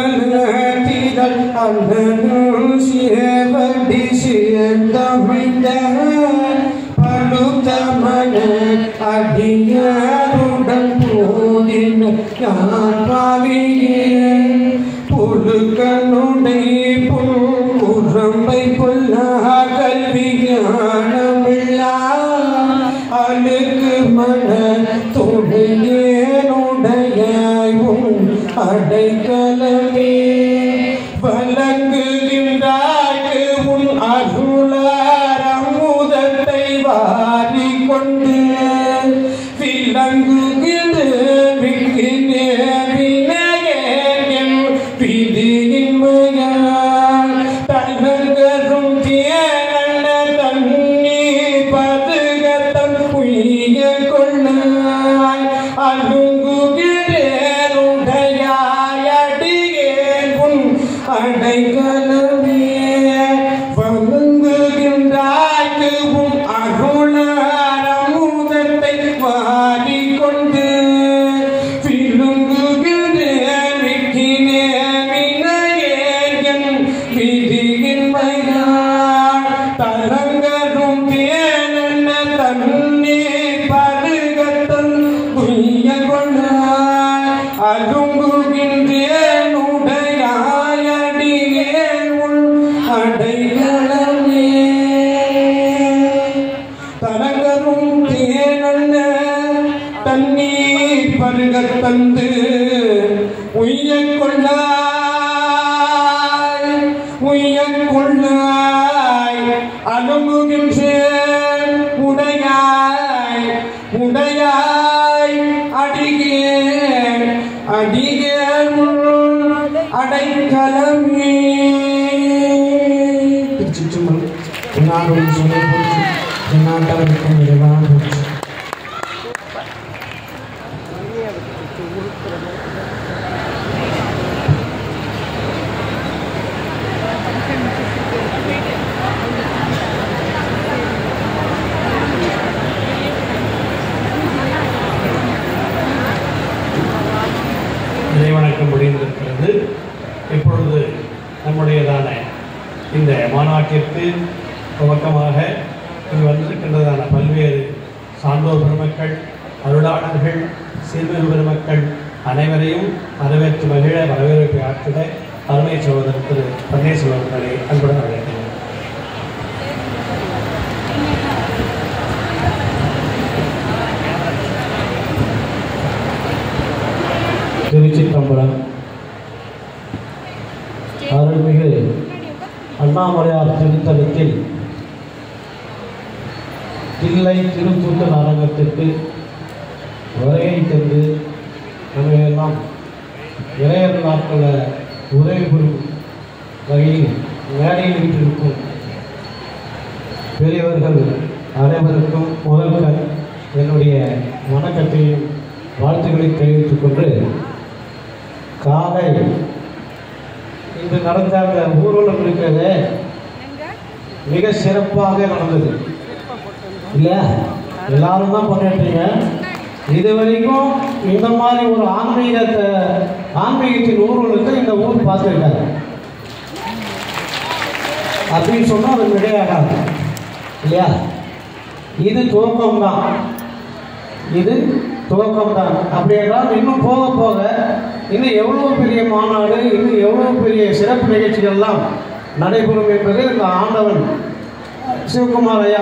சிறுகமலத்திதழ் அண்ணனும் சிவடி சேர்ந்தமைந்த பழுத்தமன அடியாருடன் போதின யாழ்பாவியே புழுக்கனுடை புறம்பை பொல்லா கல்வி ஞானமில்லா அழுக்கு மன துணையேனுடையும் அடைக்கலமே வழங்குகின்றாய்க்கு உன் அருளாரமுதத்தை வாரிக்கொண்டு விளங்குகின்ற விக்கினே வினையேன் விதியின்மையால் தனங்கரும் தேனல்ல தண்ணீர் பதுகத்தம் உய்ய கொள்ளாய் அழுங்குகிறேனுடையாயடியேன் உன் அடைக்கலமே வழங்குகின்றாய்க்கு உன் அருளாரமுதத்தை வாரிக்கொண்டு விழுங்குகின்றேன் விக்கினே வினையேன் விதியின்மையால் தலங்கரும் தேனென்ன தண்ணீர் பருகத்தன் உய்ய கொள்ளாய் அழுங்குகின்றேன் உடையாயடியேன் உன் அடைக்கலமே தலங்கரும் தேனென்ன தண்ணீர் பருகத்தந்து உய்ய கொள்ளாய் அழுங்குகின்றேன் உடையாய் அடியேன் அடைக்கலமே. திருச்சிற்றம்பலம். என்னாரும் சொல்லை போச்சு என்னாட்டவருக்கும் இறைவான போச்சு. இறைவணக்கம் முடிந்திருக்கிறது. இப்பொழுது நம்முடையதான இந்த மாநாட்டிற்கு துவக்கமாக இங்கு வந்திருக்கின்றதான பல்வேறு சான்றோர் பெருமக்கள், அருளாளர்கள், சிறுமிகு பெருமக்கள் அனைவரையும் வரவேற்று மகிழ வரவேற்பை ஆற்றிட அருமை சகோதரர் திரு பன்னீர்செல்வம் அவர்களை அன்புடன் வரவேற்கிறேன். திருச்சிற்றம்பலம். அருள்மிகு அண்ணாமலையார் திருத்தலத்தில் தில்லை திருக்கூத்தன் அரங்கத்திற்கு வருகை தந்து நம்மையெல்லாம் இளையர் நாட்கள உதவி புரியும் வகையில் மேடையில் வீட்டிற்கும் பெரியவர்கள் அனைவருக்கும் முதல்கள் என்னுடைய வணக்கத்தையும் வாழ்த்துக்களை தெரிவித்துக் கொண்டு காலை இன்று நடந்த அந்த ஊர்வலம் இருக்கிறது மிக சிறப்பாக நடந்தது இல்லையா? எல்லாரும் தான் பண்ணிட்டீங்க. இது வரைக்கும் இந்த மாதிரி ஒரு ஆன்மீகத்தின் ஊர்வலத்தை இந்த ஊர் பார்த்துருக்காங்க அப்படின்னு சொன்னால் அது விடையாகாது இல்லையா? இது துவக்கம்தான், இது துவக்கம்தான். அப்படி என்றால் இன்னும் போக போக இன்னும் எவ்வளோ பெரிய மாநாடு, இன்னும் எவ்வளோ பெரிய சிறப்பு நிகழ்ச்சிகள்லாம் நடைபெறும் என்பது இந்த ஆண்டவன் சிவகுமார் ஐயா